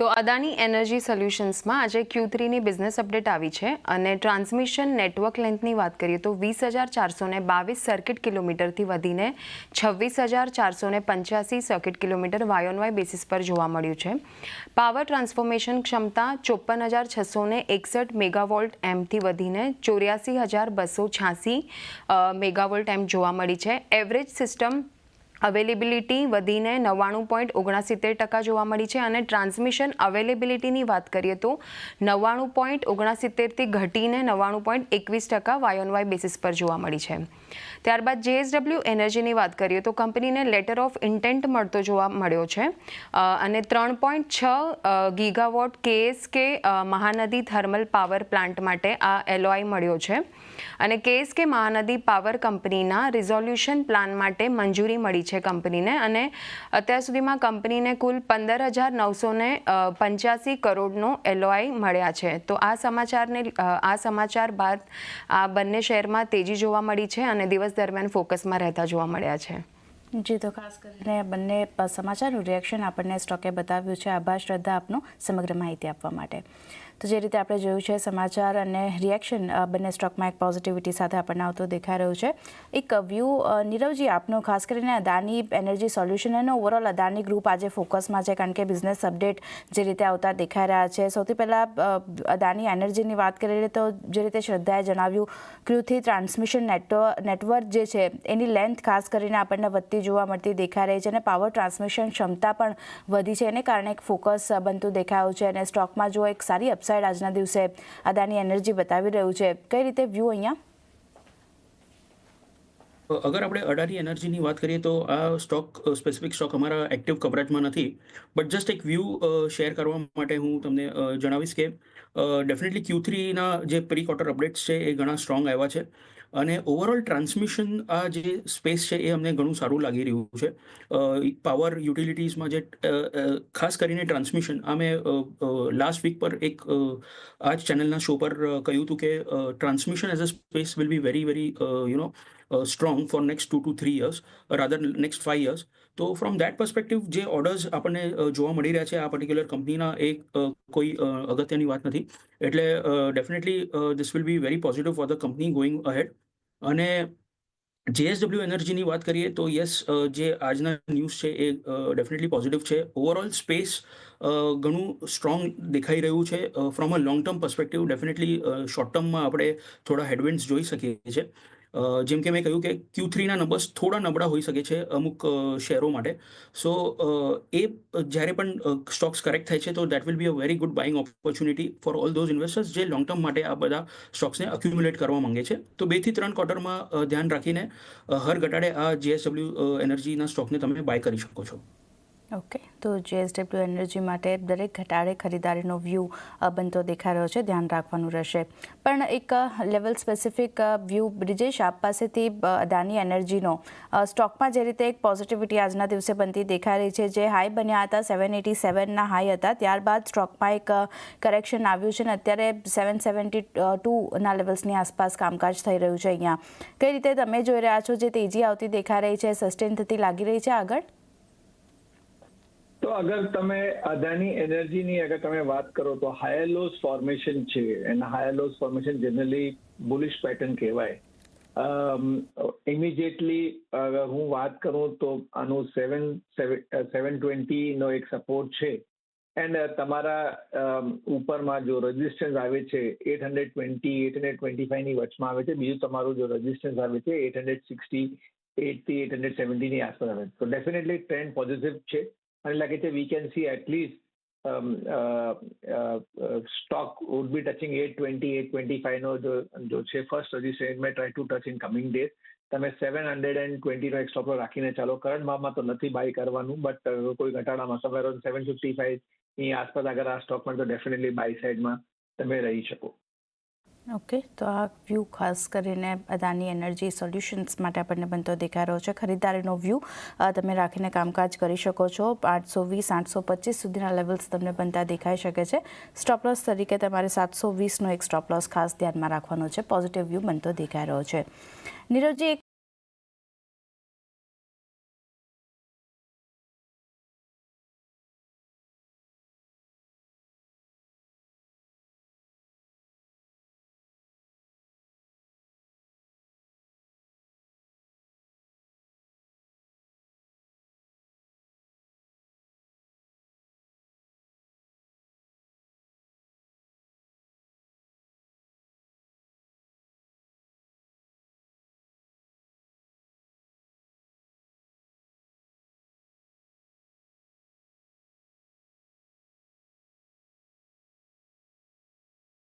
તો અદાની એનર્જી સોલ્યુશન્સમાં આજે Q3ની business update આવી છે અને ટ્રાન્સમિશન નેટવર્ક લેન્થની વાત કરીએ તો 20,422 સર્કિટ કિલોમીટરથી વધીને 26,485 circuit kilometre Y on Y basis પર જોવા મળ્યું છે. પાવર ટ્રાન્સફોર્મેશન ક્ષમતા 54,661 મેગાવોલ્ટ એમથી વધીને 84,286 મેગાવોલ્ટ એમ જોવા મળી છે. એવરેજ સિસ્ટમ અવેલેબિલિટી વધીને 99.69% જોવા મળી છે અને ટ્રાન્સમિશન અવેલેબિલિટીની વાત કરીએ તો 99.69થી ઘટીને 99.21% વાય ઓન વાય બેસિસ પર જોવા મળી છે. ત્યારબાદ JSW એનર્જીની વાત કરીએ તો કંપનીને લેટર ઓફ ઇન્ટેન્ટ મળતો જોવા મળ્યો છે અને 3.6 gigawatt KSK Mahanadi thermal power plant માટે આ LOI મળ્યો છે અને KSK મહાનદી પાવર કંપનીના રિઝોલ્યુશન પ્લાન માટે મંજૂરી મળી છે કંપનીને અને અત્યાર સુધીમાં કંપનીને કુલ 15,985 કરોડનો LOI મળ્યા છે. તો આ સમાચાર બાદ આ બંને શેરમાં તેજી જોવા મળી છે અને દિવસ દરમિયાન ફોકસમાં રહેતા જોવા મળ્યા છે. જી, તો ખાસ કરીને બંને સમાચારનું રિએક્શન આપણને સ્ટોકે બતાવ્યું છે. આભાર શ્રદ્ધા આપનો સમગ્ર માહિતી આપવા માટે. તો જે રીતે આપણે જોયું છે સમાચાર અને રિએક્શન બંને સ્ટોકમાં એક પોઝિટિવિટી સાથે આપણને આવતો દેખાઈ રહ્યું છે. એક વ્યૂ નીરવજી આપનો ખાસ કરીને અદાની એનર્જી સોલ્યુશન અને ઓવરઓલ અદાની ગ્રુપ આજે ફોકસમાં છે કારણ કે બિઝનેસ અપડેટ જે રીતે આવતા દેખાઈ રહ્યા છે. સૌથી પહેલાં અદાની એનર્જીની વાત કરીએ તો જે રીતે શ્રદ્ધાએ જણાવ્યું Q3 ટ્રાન્સમિશન નેટવર્ક જે છે એની લેન્થ ખાસ કરીને આપણને વધતી જોવા મળતી દેખાઈ રહી છે અને પાવર ટ્રાન્સમિશન ક્ષમતા પણ વધી છે. એને કારણે એક ફોકસ બનતું દેખાયું છે અને સ્ટોકમાં જો એક સારી અપસાઇડ આજના દિવસે અદાની એનર્જી બતાવી રહ્યું છે. કઈ રીતે વ્યૂ અહીંયા? અગર આપણે અદાની એનર્જીની વાત કરીએ તો આ સ્પેસિફિક સ્ટોક અમારા એક્ટિવ કવરેજમાં નથી, બટ જસ્ટ એક વ્યૂ શેર કરવા માટે હું તમને જણાવીશ કે ડેફિનેટલી Q3ના જે પ્રી ક્વાર્ટર અપડેટ્સ છે એ ઘણા સ્ટ્રોંગ આવ્યા છે અને ઓવરઓલ ટ્રાન્સમિશન આ જે સ્પેસ છે એ અમને ઘણું સારું લાગી રહ્યું છે. પાવર યુટિલિટીઝમાં જે ખાસ કરીને ટ્રાન્સમિશન આ મેં લાસ્ટ વીક પર એક આ જ ચેનલના શો પર કહ્યું હતું કે transmission as a space will be very strong for next 2 to 3 years rather next 5 years. તો ફ્રોમ દેટ પર્સપેક્ટિવ જે ઓર્ડર્સ આપણને જોવા મળી રહ્યા છે આ પર્ટિક્યુલર કંપનીના એ કોઈ અગત્યની વાત નથી. એટલે definitely this will be very positive for the company going ahead. અને JSW એનર્જીની વાત કરીએ તો યસ, જે આજના ન્યૂઝ છે એ ડેફિનેટલી પોઝિટિવ છે. ઓવરઓલ સ્પેસ ઘણું સ્ટ્રોંગ દેખાઈ રહ્યું છે. From a long term perspective definitely short ટર્મમાં આપણે થોડા હેડવિન્ડ્સ જોઈ શકીએ છીએ. જેમ કે મેં કહ્યું કે Q3ના નંબર્સ થોડા નબળા હોઈ શકે છે અમુક શેરો માટે. સો એ જ્યારે પણ સ્ટોક્સ કરેક્ટ થાય છે તો that will be a very good buying opportunity for all those investors જે લોંગ ટર્મ માટે આ બધા સ્ટોક્સને અક્યુમ્યુલેટ કરવા માંગે છે. તો 2 થી 3 ક્વાર્ટરમાં ધ્યાન રાખીને હર ઘટાડે આ JSW એનર્જીના સ્ટોકને તમે બાય કરી શકો છો. ઓકે, તો JSW એનર્જી માટે દરેક ઘટાડે ખરીદારીનો વ્યૂ બનતો દેખાઈ રહ્યો છે, ધ્યાન રાખવાનું રહેશે. પણ એક લેવલ સ્પેસિફિક વ્યૂ બ્રિજેશ આપ પાસેથી અદાની એનર્જીનો સ્ટોકમાં જે રીતે એક પોઝિટિવિટી આજના દિવસે બનતી દેખાઈ રહી છે, જે હાઈ બન્યા હતા 787ના હાઈ હતા, ત્યારબાદ સ્ટોકમાં એક કરેક્શન આવ્યું છે અને અત્યારે 772ના લેવલ્સની આસપાસ કામકાજ થઈ રહ્યું છે. અહીંયા કઈ રીતે તમે જોઈ રહ્યા છો જે તેજી આવતી દેખાઈ રહી છે, સસ્ટેન થતી લાગી રહી છે આગળ? તો અગર તમે અદાની એનર્જીની અગર તમે વાત કરો તો હાયર લોઝ ફોર્મેશન છે અને higher lose formation generally bullish pattern કહેવાય. ઇમિડિયેટલી અગર હું વાત કરું તો આનું 720 નો એક સપોર્ટ છે એન્ડ તમારા ઉપરમાં જો રેઝિસ્ટન્સ આવે છે 820 825 ની વચમાં આવે છે. બીજું તમારું જો રેઝિસ્ટન્સ આવે છે 868 થી 870 ની આસપાસ આવે છે. તો ડેફિનેટલી ટ્રેન્ડ પોઝિટિવ છે અને લાગે છે we can see at least stock would be touching 820 825 નો જો છે ફર્સ્ટ રજિસ્ટ્રેશન મેં try to touch in coming days. તમે 720 નો એક સ્ટોપ રાખીને ચાલો. કરંટ ભાવમાં તો નથી બાય કરવાનું, બટ કોઈ ઘટાડામાં સમય 755 ની આસપાસ અગર આ સ્ટોકમાં તો ડેફિનેટલી બાય સાઇડમાં તમે રહી શકો. ઓકે, તો આ વ્યૂ ખાસ કરીને અદાની એનર્જી સોલ્યુશન્સ માટે આપણને બનતો દેખાઈ રહ્યો છે. ખરીદારીનો વ્યૂ તમે રાખીને કામકાજ કરી શકો છો. 820 825 સુધીના લેવલ્સ તમને બનતા દેખાઈ શકે છે. સ્ટોપ લોસ તરીકે તમારે 720નો એક સ્ટોપ લોસ ખાસ ધ્યાનમાં રાખવાનો છે. પોઝિટિવ વ્યૂ બનતો દેખાઈ રહ્યો છે. નીરવજી, એક